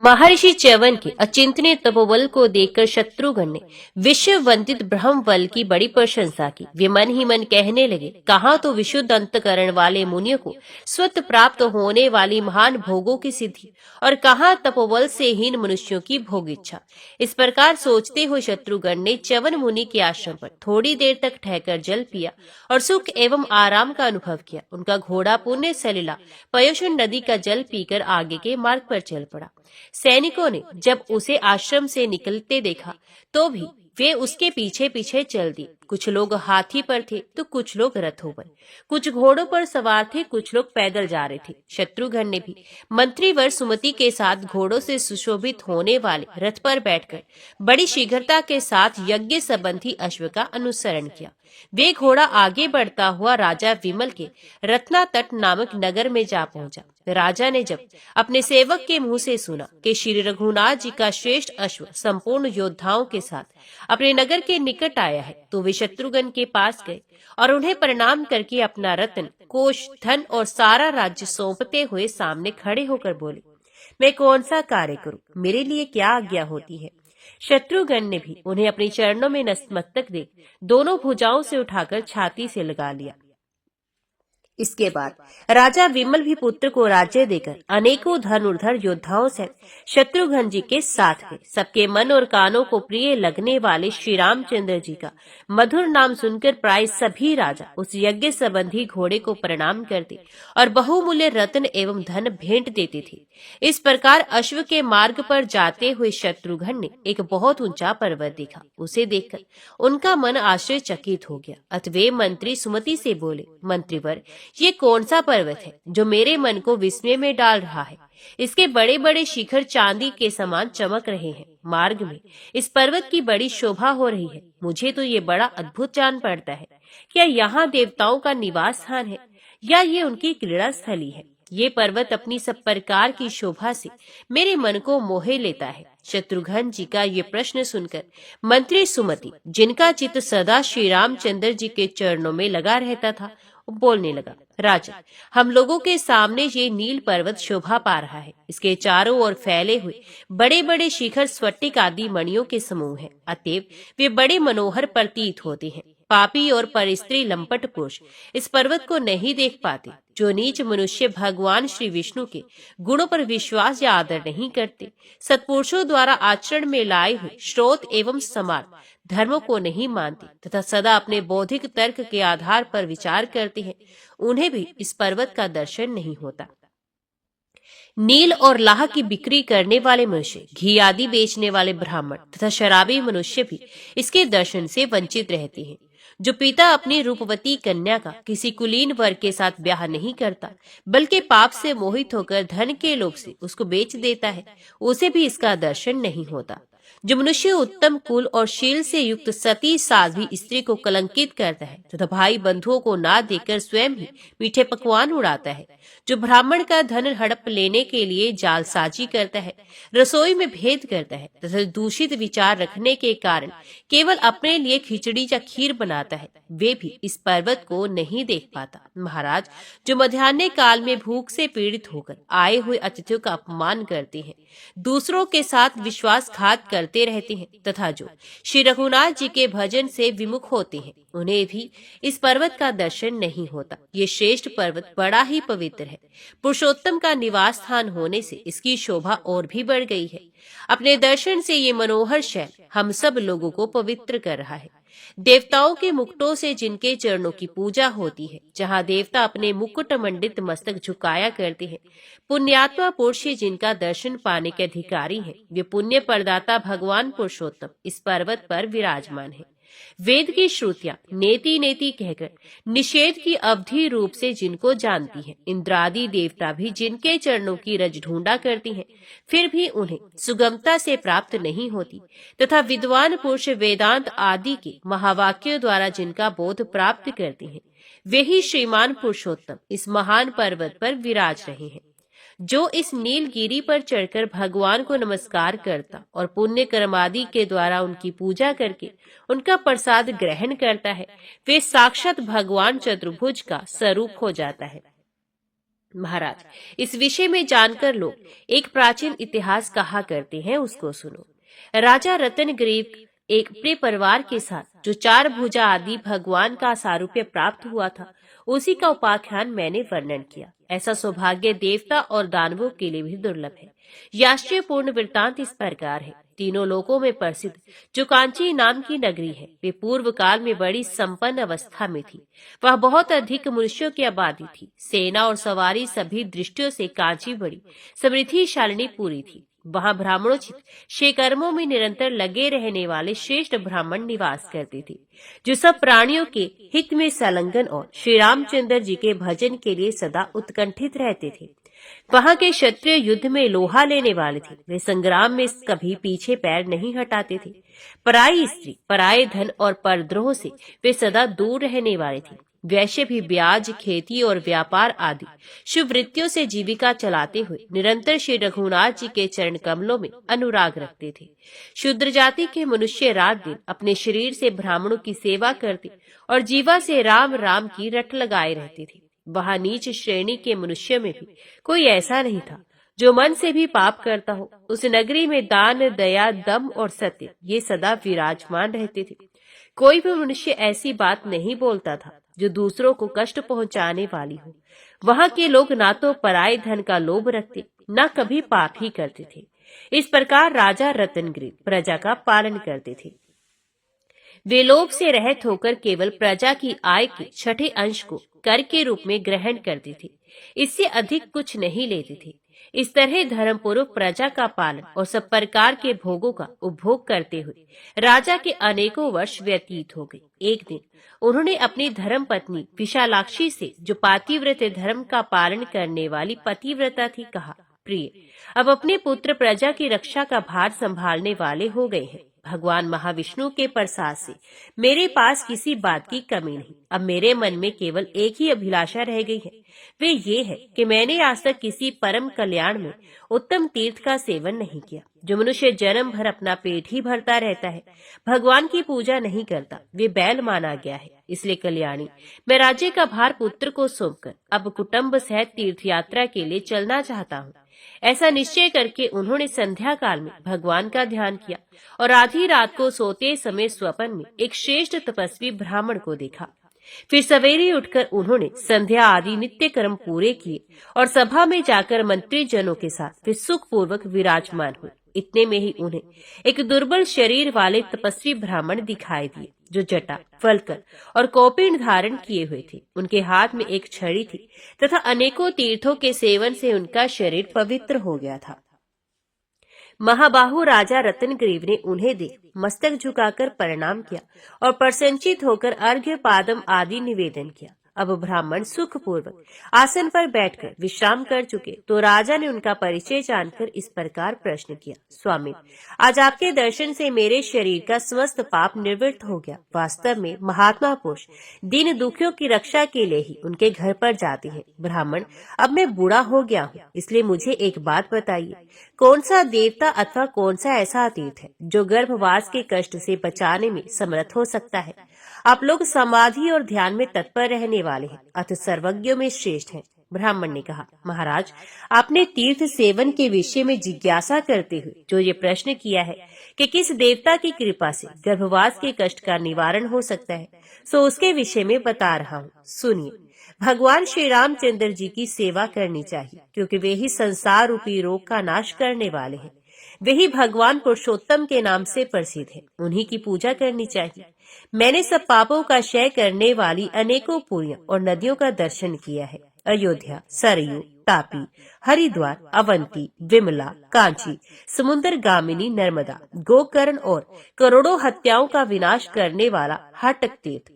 महर्षि च्यवन के अचिंतनीय तपोबल को देखकर शत्रुघ्न ने विश्व वंदित ब्रह्म बल की बड़ी प्रशंसा की। वे मन ही मन कहने लगे, कहाँ तो विशुद्ध अंतकरण वाले मुनियों को स्वत प्राप्त होने वाली महान भोगों की सिद्धि और कहाँ तपोबल से हीन मनुष्यों की भोग इच्छा। इस प्रकार सोचते हुए शत्रुघ्न ने च्यवन मुनि के आश्रम पर थोड़ी देर तक ठहकर जल पिया और सुख एवं आराम का अनुभव किया। उनका घोड़ा पुण्य सलिला पयोशन नदी का जल पीकर आगे के मार्ग पर चल पड़ा। सैनिकों ने जब उसे आश्रम से निकलते देखा तो भी वे उसके पीछे पीछे चल दिए। कुछ लोग हाथी पर थे तो कुछ लोग रथों पर, कुछ घोड़ों पर सवार थे, कुछ लोग पैदल जा रहे थे। शत्रुघ्न ने भी मंत्रीवर सुमति के साथ घोड़ों से सुशोभित होने वाले रथ पर बैठकर बड़ी शीघ्रता के साथ यज्ञ संबंधी अश्व का अनुसरण किया। वे घोड़ा आगे बढ़ता हुआ राजा विमल के रत्नातट नामक नगर में जा पहुंचा। राजा ने जब अपने सेवक के मुंह से सुना कि श्री रघुनाथ जी का श्रेष्ठ अश्व संपूर्ण योद्धाओं के साथ अपने नगर के निकट आया है, तो वे शत्रुघ्न के पास गए और उन्हें प्रणाम करके अपना रत्न, कोष, धन और सारा राज्य सौंपते हुए सामने खड़े होकर बोले, मैं कौन सा कार्य करूं, मेरे लिए क्या आज्ञा होती है। शत्रुघ्न ने भी उन्हें अपने चरणों में नतमस्तक देख दोनों भुजाओं से उठाकर छाती से लगा लिया। इसके बाद राजा विमल भी पुत्र को राज्य देकर अनेकों धनुर्धर योद्धाओं से शत्रुघ्न जी के साथ गए। सबके मन और कानों को प्रिय लगने वाले श्री रामचंद्र जी का मधुर नाम सुनकर प्राय सभी राजा उस यज्ञ संबंधी घोड़े को प्रणाम करते और बहुमूल्य रत्न एवं धन भेंट देते थे। इस प्रकार अश्व के मार्ग पर जाते हुए शत्रुघ्न ने एक बहुत ऊंचा पर्वत देखा। उसे देखकर उनका मन आश्चर्यचकित हो गया। अतः वे मंत्री सुमति से बोले, मंत्रीवर, ये कौन सा पर्वत है जो मेरे मन को विस्मय में डाल रहा है। इसके बड़े बड़े शिखर चांदी के समान चमक रहे हैं। मार्ग में इस पर्वत की बड़ी शोभा हो रही है। मुझे तो ये बड़ा अद्भुत जान पड़ता है। क्या यहाँ देवताओं का निवास स्थान है या ये उनकी क्रीड़ा स्थली है। ये पर्वत अपनी सब प्रकार की शोभा से मेरे मन को मोहे लेता है। शत्रुघ्न जी का ये प्रश्न सुनकर मंत्री सुमति, जिनका चित्त सदा श्री रामचंद्र जी के चरणों में लगा रहता था, वो बोलने लगा, राजा, हम लोगों के सामने ये नील पर्वत शोभा पा रहा है। इसके चारों ओर फैले हुए बड़े बड़े शिखर स्फटिक आदि मणियों के समूह हैं। अतएव वे बड़े मनोहर प्रतीत होते हैं। पापी और परस्त्री लंपट पुरुष इस पर्वत को नहीं देख पाते। जो नीच मनुष्य भगवान श्री विष्णु के गुणों पर विश्वास या आदर नहीं करते, सत्पुरुषों द्वारा आचरण में लाए हुए श्रोत एवं समार्थ धर्मों को नहीं मानते तथा सदा अपने बौद्धिक तर्क के आधार पर विचार करते हैं, उन्हें भी इस पर्वत का दर्शन नहीं होता। नील और लाह की बिक्री करने वाले मनुष्य, घी आदि बेचने वाले ब्राह्मण तथा शराबी मनुष्य भी इसके दर्शन से वंचित रहते हैं। जो पिता अपनी रूपवती कन्या का किसी कुलीन वर्ग के साथ ब्याह नहीं करता, बल्कि पाप से मोहित होकर धन के लोभ से उसको बेच देता है, उसे भी इसका दर्शन नहीं होता। जो मनुष्य उत्तम कुल और शील से युक्त सती साध्वी स्त्री को कलंकित करता है तथा भाई बंधुओं को ना देकर स्वयं ही मीठे पकवान उड़ाता है, जो ब्राह्मण का धन हड़प लेने के लिए जालसाजी करता है, रसोई में भेद करता है तथा दूषित विचार रखने के कारण केवल अपने लिए खिचड़ी या खीर बनाता है, वे भी इस पर्वत को नहीं देख पाता। महाराज, जो मध्याह्न काल में भूख से पीड़ित होकर आए हुए अतिथियों का अपमान करते हैं, दूसरों के साथ विश्वासघात करते रहते हैं तथा जो श्री रघुनाथ जी के भजन से विमुख होते हैं, उन्हें भी इस पर्वत का दर्शन नहीं होता। ये श्रेष्ठ पर्वत बड़ा ही पवित्र है। पुरुषोत्तम का निवास स्थान होने से इसकी शोभा और भी बढ़ गई है। अपने दर्शन से ये मनोहर शैल हम सब लोगों को पवित्र कर रहा है। देवताओं के मुकुटों से जिनके चरणों की पूजा होती है, जहाँ देवता अपने मुकुट मंडित मस्तक झुकाया करते हैं, पुण्यात्मा पुरुष जिनका दर्शन पाने के अधिकारी हैं, वे पुण्य प्रदाता भगवान पुरुषोत्तम इस पर्वत पर विराजमान है। वेद की श्रुतियां नेति नेति कहकर निषेध की अवधि रूप से जिनको जानती हैं, इंद्रादि देवता भी जिनके चरणों की रज ढूंढा करती हैं, फिर भी उन्हें सुगमता से प्राप्त नहीं होती तथा विद्वान पुरुष वेदांत आदि के महावाक्यों द्वारा जिनका बोध प्राप्त करते हैं, वे ही श्रीमान पुरुषोत्तम इस महान पर्वत पर विराज रहे हैं। जो इस नीलगिरी पर चढ़कर भगवान को नमस्कार करता और पुण्य कर्मादि के द्वारा उनकी पूजा करके उनका प्रसाद ग्रहण करता है, वे साक्षात भगवान चतुर्भुज का स्वरूप हो जाता है। महाराज, इस विषय में जानकर लोग एक प्राचीन इतिहास कहा करते हैं, उसको सुनो। राजा रतनग्रीव एक प्रिय परिवार के साथ जो 4 भुजा आदि भगवान का सारूप्य प्राप्त हुआ था, उसी का उपाख्यान मैंने वर्णन किया। ऐसा सौभाग्य देवता और दानवों के लिए भी दुर्लभ है। याश्चर्यपूर्ण वृत्तांत इस प्रकार है। तीनों लोकों में प्रसिद्ध जो कांची नाम की नगरी है, वे पूर्व काल में बड़ी संपन्न अवस्था में थी। वह बहुत अधिक मनुष्यों की आबादी थी। सेना और सवारी सभी दृष्टियों से कांची बड़ी समृद्धिशालिनी पूरी थी। वहाँ ब्राह्मणोचित शेकर्मों में निरंतर लगे रहने वाले श्रेष्ठ ब्राह्मण निवास करते थे, जो सब प्राणियों के हित में संलग्न और श्री रामचंद्र जी के भजन के लिए सदा उत्कंठित रहते थे। वहाँ के क्षत्रिय युद्ध में लोहा लेने वाले थे। वे संग्राम में कभी पीछे पैर नहीं हटाते थे। पराई स्त्री, पराये धन और परद्रोह से वे सदा दूर रहने वाले थे। वैश्य भी ब्याज, खेती और व्यापार आदि शुभ वृत्तियों से जीविका चलाते हुए निरंतर श्री रघुनाथ जी के चरण कमलों में अनुराग रखते थे। शूद्र जाति के मनुष्य रात दिन अपने शरीर से ब्राह्मणों की सेवा करते और जीवा से राम राम की रट लगाए रहते थे। वहाँ नीच श्रेणी के मनुष्य में भी कोई ऐसा नहीं था जो मन से भी पाप करता हो। उस नगरी में दान, दया, दम और सत्य ये सदा विराजमान रहते थे। कोई भी मनुष्य ऐसी बात नहीं बोलता था जो दूसरों को कष्ट पहुंचाने वाली हो। वहाँ के लोग ना तो पराये धन का लोभ रखते, न कभी पाप ही करते थे। इस प्रकार राजा रतनग्रीव प्रजा का पालन करते थे। वे लोभ से रहित होकर केवल प्रजा की आय के 6ठे अंश को कर के रूप में ग्रहण करते थे। इससे अधिक कुछ नहीं लेते थे। इस तरह धर्मपूर्वक प्रजा का पालन और सब प्रकार के भोगों का उपभोग करते हुए राजा के अनेकों वर्ष व्यतीत हो गए। एक दिन उन्होंने अपनी धर्म पत्नी विशालाक्षी से, जो पातिव्रत धर्म का पालन करने वाली पतिव्रता थी, कहा, प्रिय, अब अपने पुत्र प्रजा की रक्षा का भार संभालने वाले हो गए हैं। भगवान महाविष्णु के प्रसाद से मेरे पास किसी बात की कमी नहीं। अब मेरे मन में केवल एक ही अभिलाषा रह गई है, वे ये है कि मैंने आज तक किसी परम कल्याण में उत्तम तीर्थ का सेवन नहीं किया। जो मनुष्य जन्म भर अपना पेट ही भरता रहता है, भगवान की पूजा नहीं करता, वे बैल माना गया है। इसलिए कल्याणी, मैं राज्य का भार पुत्र को सौंपकर अब कुटुंब सहित तीर्थ यात्रा के लिए चलना चाहता हूँ। ऐसा निश्चय करके उन्होंने संध्या काल में भगवान का ध्यान किया और आधी रात को सोते समय स्वप्न में एक श्रेष्ठ तपस्वी ब्राह्मण को देखा। फिर सवेरे उठकर उन्होंने संध्या आदि नित्य कर्म पूरे किए और सभा में जाकर मंत्री जनों के साथ वे सुख पूर्वक विराजमान हुए। इतने में ही उन्हें एक दुर्बल शरीर वाले तपस्वी ब्राह्मण दिखाई दिए, जो जटा, फलकर और कौपीन धारण किए हुए थे। उनके हाथ में एक छड़ी थी तथा अनेकों तीर्थों के सेवन से उनका शरीर पवित्र हो गया था। महाबाहु राजा रत्नग्रीव ने उन्हें देख मस्तक झुकाकर प्रणाम किया और प्रसन्नचित होकर अर्घ्य पादम आदि निवेदन किया। अब ब्राह्मण सुखपूर्वक आसन पर बैठकर विश्राम कर चुके तो राजा ने उनका परिचय जानकर इस प्रकार प्रश्न किया, स्वामी, आज आपके दर्शन से मेरे शरीर का समस्त पाप निवृत्त हो गया। वास्तव में महात्मा पुरुष दीन दुखियों की रक्षा के लिए ही उनके घर पर जाते हैं। ब्राह्मण, अब मैं बूढ़ा हो गया हूँ, इसलिए मुझे एक बात बताइए, कौन सा देवता अथवा कौन सा ऐसा तीर्थ है जो गर्भवास के कष्ट से बचाने में समर्थ हो सकता है? आप लोग समाधि और ध्यान में तत्पर रहने वाले हैं, अतः सर्वज्ञों में श्रेष्ठ हैं। ब्राह्मण ने कहा, महाराज, आपने तीर्थ सेवन के विषय में जिज्ञासा करते हुए जो ये प्रश्न किया है कि किस देवता की कृपा से गर्भवास के कष्ट का निवारण हो सकता है, सो उसके विषय में बता रहा हूँ। सुनिए, भगवान श्री रामचंद्र जी की सेवा करनी चाहिए, क्योंकि वे ही संसार रूपी रोग का नाश करने वाले हैं। वे ही भगवान पुरुषोत्तम के नाम से प्रसिद्ध है, उन्हीं की पूजा करनी चाहिए। मैंने सब पापों का क्षय करने वाली अनेकों पुरियों और नदियों का दर्शन किया है। अयोध्या, सरयू, तापी, हरिद्वार, अवंती, विमला, कांची, समुद्र गामिनी, नर्मदा, गोकर्ण और करोड़ों हत्याओं का विनाश करने वाला हाटक तीर्थ,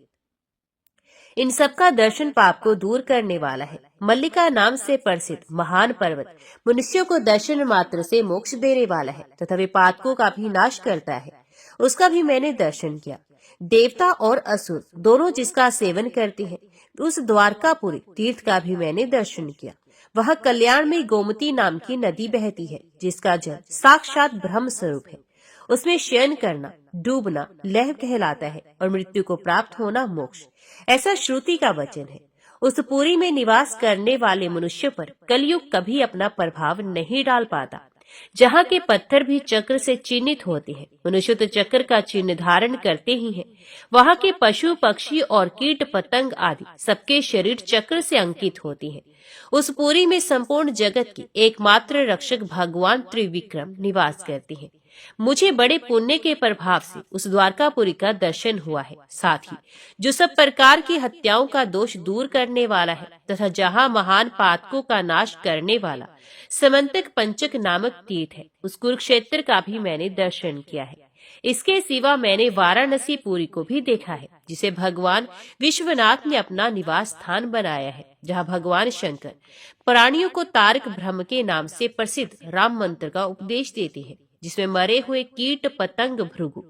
इन सबका दर्शन पाप को दूर करने वाला है। मल्लिका नाम से प्रसिद्ध महान पर्वत मनुष्यों को दर्शन मात्र से मोक्ष देने वाला है तथा विपातकों का भी नाश करता है, उसका भी मैंने दर्शन किया। देवता और असुर दोनों जिसका सेवन करते हैं, उस द्वारकापुरी तीर्थ का भी मैंने दर्शन किया। वह कल्याण में गोमती नाम की नदी बहती है, जिसका जल साक्षात ब्रह्म स्वरूप है। उसमें शयन करना, डूबना लह कहलाता है और मृत्यु को प्राप्त होना मोक्ष, ऐसा श्रुति का वचन है। उस पुरी में निवास करने वाले मनुष्य पर कलयुग कभी अपना प्रभाव नहीं डाल पाता। जहाँ के पत्थर भी चक्र से चिन्हित होते हैं, मनुष्य तो चक्र का चिन्ह धारण करते ही हैं। वहाँ के पशु पक्षी और कीट पतंग आदि सबके शरीर चक्र से अंकित होते हैं। उस पुरी में संपूर्ण जगत के एकमात्र रक्षक भगवान त्रिविक्रम निवास करते हैं। मुझे बड़े पुण्य के प्रभाव से उस द्वारकापुरी का दर्शन हुआ है। साथ ही जो सब प्रकार की हत्याओं का दोष दूर करने वाला है तथा जहाँ महान पातकों का नाश करने वाला समंतक पंचक नामक तीर्थ है, उस कुरुक्षेत्र का भी मैंने दर्शन किया है। इसके सिवा मैंने वाराणसी पुरी को भी देखा है, जिसे भगवान विश्वनाथ ने अपना निवास स्थान बनाया है, जहाँ भगवान शंकर प्राणियों को तारक ब्रह्म के नाम से प्रसिद्ध राम मंत्र का उपदेश देते हैं, जिसमें मरे हुए कीट पतंग भृगु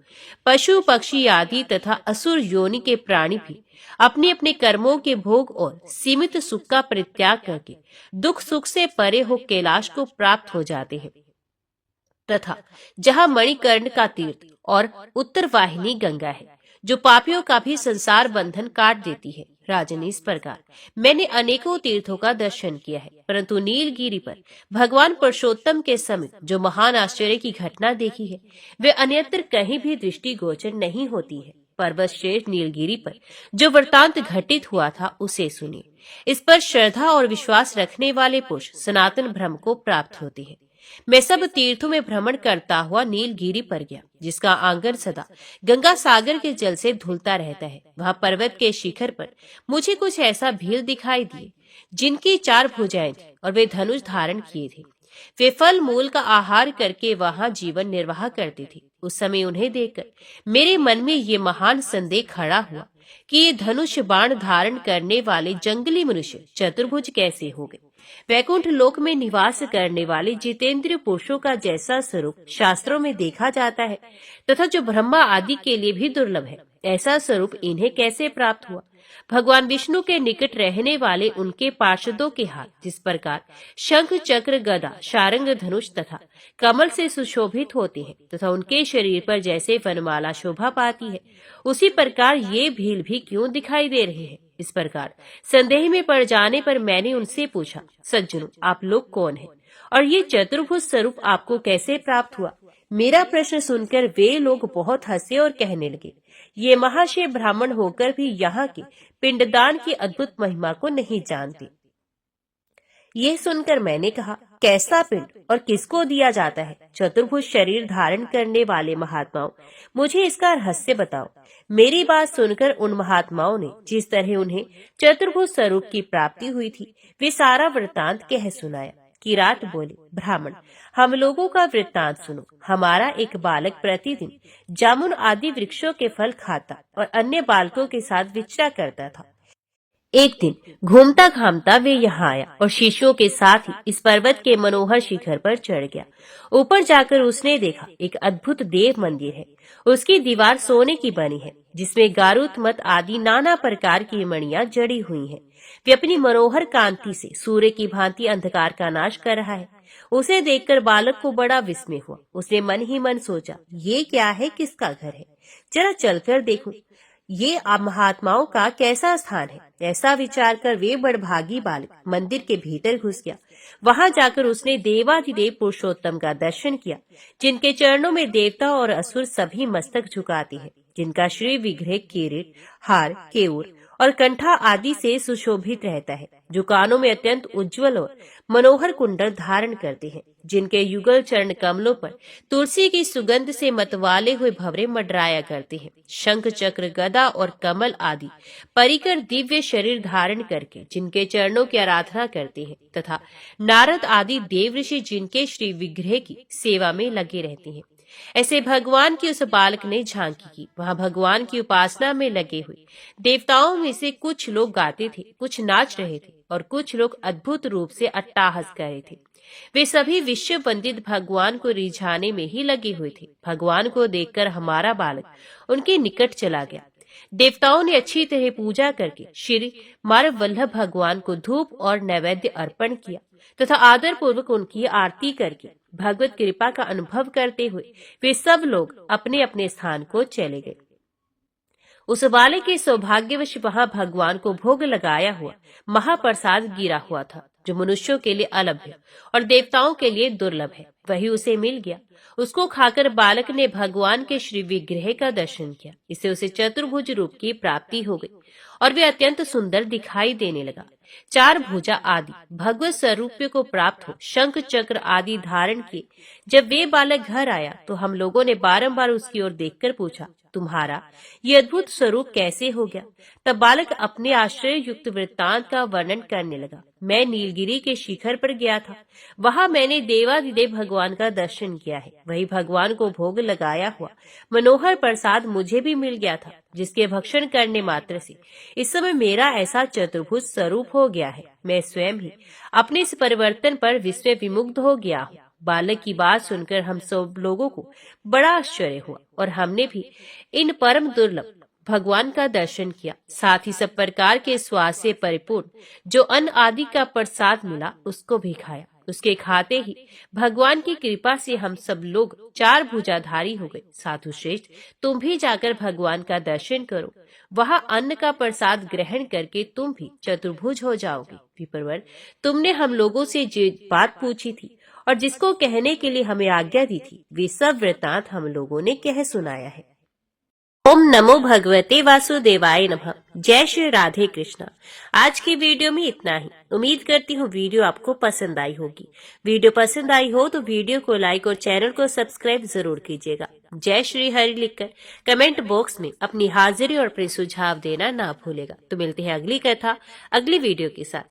पशु पक्षी आदि तथा असुर योनि के प्राणी भी अपने अपने कर्मों के भोग और सीमित सुख का परित्याग करके दुख सुख से परे हो कैलाश को प्राप्त हो जाते हैं, तथा जहाँ मणिकर्ण का तीर्थ और उत्तर वाहिनी गंगा है, जो पापियों का भी संसार बंधन काट देती है। राजन, इस प्रकार मैंने अनेकों तीर्थों का दर्शन किया है, परंतु नीलगिरी पर भगवान पुरुषोत्तम के समीप जो महान आश्चर्य की घटना देखी है, वे अन्यत्र कहीं भी दृष्टि गोचर नहीं होती है। पर्वत श्रेष्ठ नीलगिरी पर जो वृतांत घटित हुआ था, उसे सुनिए। इस पर श्रद्धा और विश्वास रखने वाले पुरुष सनातन ब्रह्म को प्राप्त होते हैं। मैं सब तीर्थों में भ्रमण करता हुआ नीलगिरी पर गया, जिसका आंगन सदा गंगा सागर के जल से धुलता रहता है। वहाँ पर्वत के शिखर पर मुझे कुछ ऐसा भील दिखाई दिए, जिनकी 4 भुजाएं थी और वे धनुष धारण किए थे। वे फल मूल का आहार करके वहाँ जीवन निर्वाह करते थे। उस समय उन्हें देखकर मेरे मन में ये महान संदेह खड़ा हुआ कि ये धनुष बाण धारण करने वाले जंगली मनुष्य चतुर्भुज कैसे हो गए। वैकुंठ लोक में निवास करने वाले जितेंद्रिय पुरुषों का जैसा स्वरूप शास्त्रों में देखा जाता है तथा जो ब्रह्मा आदि के लिए भी दुर्लभ है, ऐसा स्वरूप इन्हें कैसे प्राप्त हुआ? भगवान विष्णु के निकट रहने वाले उनके पार्षदों के हाथ जिस प्रकार शंख, चक्र, गदा, शारंग, धनुष तथा कमल से सुशोभित होते हैं तथा उनके शरीर पर जैसे वनमाला शोभा पाती है, उसी प्रकार ये भील भी क्यों दिखाई दे रहे हैं? इस प्रकार संदेह में पड़ जाने पर मैंने उनसे पूछा, सज्जनों, आप लोग कौन हैं और ये चतुर्भुज स्वरूप आपको कैसे प्राप्त हुआ? मेरा प्रश्न सुनकर वे लोग बहुत हंसे और कहने लगे, ये महाशय ब्राह्मण होकर भी यहाँ के पिंडदान की अद्भुत महिमा को नहीं जानते। ये सुनकर मैंने कहा, कैसा पिंड और किसको दिया जाता है? चतुर्भुज शरीर धारण करने वाले महात्माओं, मुझे इसका रहस्य बताओ। मेरी बात सुनकर उन महात्माओं ने जिस तरह उन्हें चतुर्भुज स्वरूप की प्राप्ति हुई थी, वे सारा वृत्तांत कह सुनाया। किरात बोले, ब्राह्मण, हम लोगों का वृत्तांत सुनो। हमारा एक बालक प्रतिदिन जामुन आदि वृक्षों के फल खाता और अन्य बालकों के साथ विचरा करता था। एक दिन घूमता घामता वे यहाँ आया और शिष्यों के साथ ही इस पर्वत के मनोहर शिखर पर चढ़ गया। ऊपर जाकर उसने देखा एक अद्भुत देव मंदिर है। उसकी दीवार सोने की बनी है, जिसमें गारुत मत आदि नाना प्रकार की मणियां जड़ी हुई हैं। वे अपनी मनोहर कांति से सूर्य की भांति अंधकार का नाश कर रहा है। उसे देखकर बालक को बड़ा विस्मय हुआ। उसने मन ही मन सोचा, ये क्या है, किसका घर है, जरा चलकर देखूं। ये महात्माओं का कैसा स्थान है। ऐसा विचार कर वे बड़भागी बालक मंदिर के भीतर घुस गया। वहां जाकर उसने देवाधिदेव पुरुषोत्तम का दर्शन किया, जिनके चरणों में देवता और असुर सभी मस्तक झुकाते हैं, जिनका श्री विग्रह किरीट, हार, केयूर और कंठा आदि से सुशोभित रहता है, जो कानों में अत्यंत उज्जवल और मनोहर कुंडल धारण करते हैं, जिनके युगल चरण कमलों पर तुलसी की सुगंध से मतवाले हुए भंवरे मंडराया करते हैं। शंख, चक्र, गदा और कमल आदि परिकर दिव्य शरीर धारण करके जिनके चरणों की आराधना करते हैं तथा नारद आदि देव ऋषि जिनके श्री विग्रह की सेवा में लगे रहते हैं। ऐसे भगवान की उस बालक ने झांकी की। वहां भगवान की उपासना में लगे हुए देवताओं में से कुछ लोग गाते थे, कुछ नाच रहे थे और कुछ लोग अद्भुत रूप से अट्टहास कर रहे थे। वे सभी विश्व वंदित भगवान को रिझाने में ही लगे हुए थे। भगवान को देखकर हमारा बालक उनके निकट चला गया। देवताओं ने अच्छी तरह पूजा करके श्री मानव वल्लभ भगवान को धूप और नैवेद्य अर्पण किया तथा आदर पूर्वक उनकी आरती करके भगवत कृपा का अनुभव करते हुए वे सब लोग अपने अपने स्थान को चले गए। उस बालक के सौभाग्यवश वहां भगवान को भोग लगाया हुआ महाप्रसाद गिरा हुआ था, जो मनुष्यों के लिए अलभ्य और देवताओं के लिए दुर्लभ है। वही उसे मिल गया। उसको खाकर बालक ने भगवान के श्री विग्रह का दर्शन किया। इससे उसे चतुर्भुज रूप की प्राप्ति हो गई और वे अत्यंत सुंदर दिखाई देने लगा। चार भुजा आदि भगवत स्वरूप को प्राप्त हो शंख, चक्र आदि धारण किए जब वे बालक घर आया, तो हम लोगों ने बारंबार उसकी ओर देखकर पूछा, तुम्हारा ये अद्भुत स्वरूप कैसे हो गया? तब बालक अपने आश्चर्य युक्त वृत्तांत का वर्णन करने लगा। मैं नीलगिरी के शिखर पर गया था। वहां मैंने देवाधिदेव भगवान का दर्शन किया है। वही भगवान को भोग लगाया हुआ मनोहर प्रसाद मुझे भी मिल गया था, जिसके भक्षण करने मात्र से इस समय मेरा ऐसा चतुर्भुज स्वरूप हो गया है। मैं स्वयं ही अपने इस परिवर्तन पर विस्मय विमुग्ध हो गया हूँ। बालक की बात सुनकर हम सब लोगों को बड़ा आश्चर्य हुआ और हमने भी इन परम दुर्लभ भगवान का दर्शन किया। साथ ही सब प्रकार के स्वाद से परिपूर्ण जो अन्न आदि का प्रसाद मिला, उसको भी खाया। उसके खाते ही भगवान की कृपा से हम सब लोग चार भुजाधारी हो गए। साधु श्रेष्ठ, तुम भी जाकर भगवान का दर्शन करो। वहां अन्न का प्रसाद ग्रहण करके तुम भी चतुर्भुज हो जाओगे। विप्रवर, तुमने हम लोगों से जो बात पूछी थी और जिसको कहने के लिए हमें आज्ञा दी थी, वे सब वृतांत हम लोगों ने कह सुनाया है। ओम नमो भगवते वासुदेवाय नमः। जय श्री राधे कृष्णा। आज की वीडियो में इतना ही। उम्मीद करती हूँ वीडियो आपको पसंद आई होगी। वीडियो पसंद आई हो तो वीडियो को लाइक और चैनल को सब्सक्राइब जरूर कीजिएगा। जय श्री हरि लिखकर कमेंट बॉक्स में अपनी हाजिरी और अपने सुझाव देना ना भूलेगा। तो मिलते हैं अगली कथा अगली वीडियो के साथ।